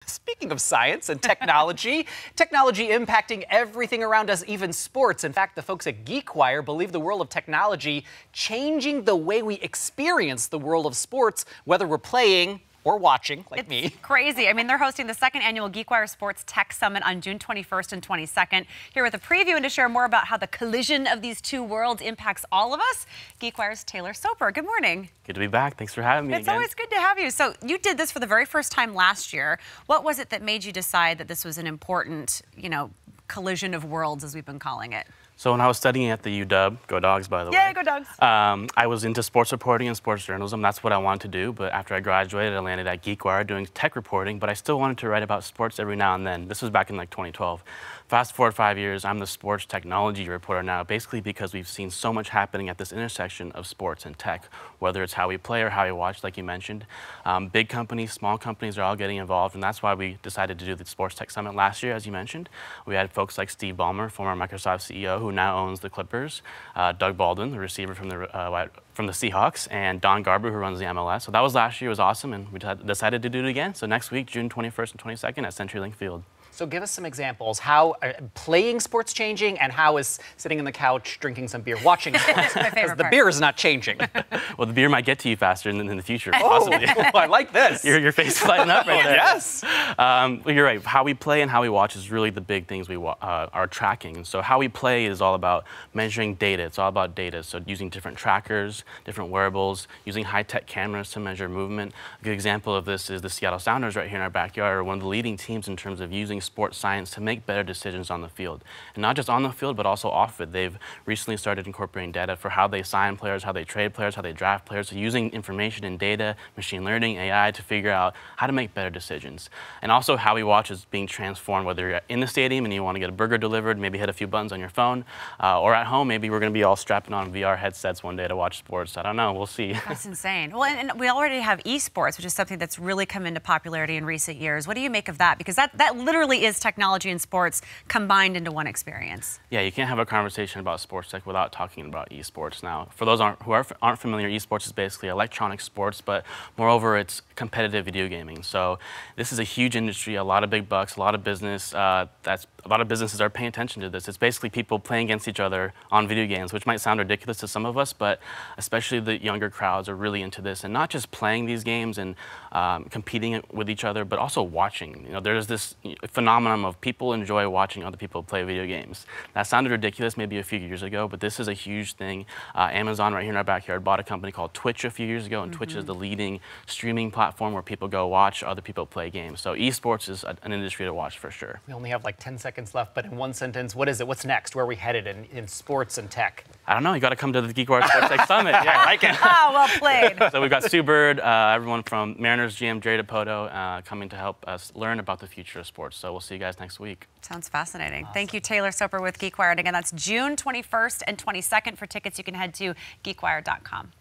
Speaking of science and technology, technology impacting everything around us, even sports. In fact, the folks at GeekWire believe the world of technology changing the way we experience the world of sports, whether we're playing or watching, like me. It's crazy. I mean, they're hosting the second annual GeekWire Sports Tech Summit on June 21st and 22nd. Here with a preview and to share more about how the collision of these two worlds impacts all of us, GeekWire's Taylor Soper. Good morning. Good to be back. Thanks for having me again. It's always good to have you. So you did this for the very first time last year. What was it that made you decide that this was an important, collision of worlds, as we've been calling it? So when I was studying at the UW, go Dogs, by the way. Yeah, go Dogs. I was into sports reporting and sports journalism. That's what I wanted to do. But after I graduated, I landed at GeekWire doing tech reporting. But I still wanted to write about sports every now and then. This was back in like 2012. Fast forward 5 years, I'm the sports technology reporter now, basically because we've seen so much happening at this intersection of sports and tech, whether it's how we play or how we watch, like you mentioned. Big companies, small companies are all getting involved, and that's why we decided to do the Sports Tech Summit last year, as you mentioned. We had folks like Steve Ballmer, former Microsoft CEO, who now owns the Clippers, Doug Baldwin, the receiver from the Seahawks, and Don Garber, who runs the MLS. So that was last year. It was awesome, and we decided to do it again. So next week, June 21st and 22nd at CenturyLink Field. So give us some examples. How playing sports changing, and how is sitting on the couch drinking some beer watching sports? Because the beer is not changing. Well, the beer might get to you faster in the future, possibly. Oh, I like this. Your face is lighting up right there. Yes. You're right. How we play and how we watch is really the big things we are tracking. And so how we play is all about measuring data. It's all about data. So using different trackers, different wearables, using high-tech cameras to measure movement. A good example of this is the Seattle Sounders right here in our backyard, are one of the leading teams in terms of using sports science to make better decisions on the field. And not just on the field, but also off it. They've recently started incorporating data for how they sign players, how they trade players, how they draft players. So using information and data, machine learning, AI to figure out how to make better decisions. And also how we watch is being transformed, whether you're in the stadium and you want to get a burger delivered, maybe hit a few buttons on your phone, or at home, maybe we're going to be all strapping on VR headsets one day to watch sports. I don't know. We'll see. That's insane. Well, and we already have esports, which is something that's really come into popularity in recent years. What do you make of that? Because that literally is technology and sports combined into one experience. Yeah, you can't have a conversation about sports tech without talking about esports. Now, for those who aren't familiar, esports is basically electronic sports, but moreover, it's competitive video gaming. So this is a huge industry, a lot of big bucks, a lot of business. A lot of businesses are paying attention to this. It's basically people playing against each other on video games, which might sound ridiculous to some of us, but especially the younger crowds are really into this, and not just playing these games and competing with each other, but also watching. There's this phenomenon of people enjoy watching other people play video games. That sounded ridiculous maybe a few years ago, but this is a huge thing. Amazon right here in our backyard bought a company called Twitch a few years ago, and Twitch is the leading streaming platform where people go watch other people play games. So esports is an industry to watch for sure. We only have like 10 seconds left, but in one sentence, what is it? What's next? Where are we headed in sports and tech? I don't know. You got to come to the GeekWire Sports Tech Summit. Yeah, I like it. Oh, well played. So we've got Sue Bird, everyone from Mariners GM Jerry DePoto coming to help us learn about the future of sports. So we'll see you guys next week. Sounds fascinating. Awesome. Thank you, Taylor Soper with GeekWire. And again, that's June 21st and 22nd. For tickets, you can head to geekwire.com.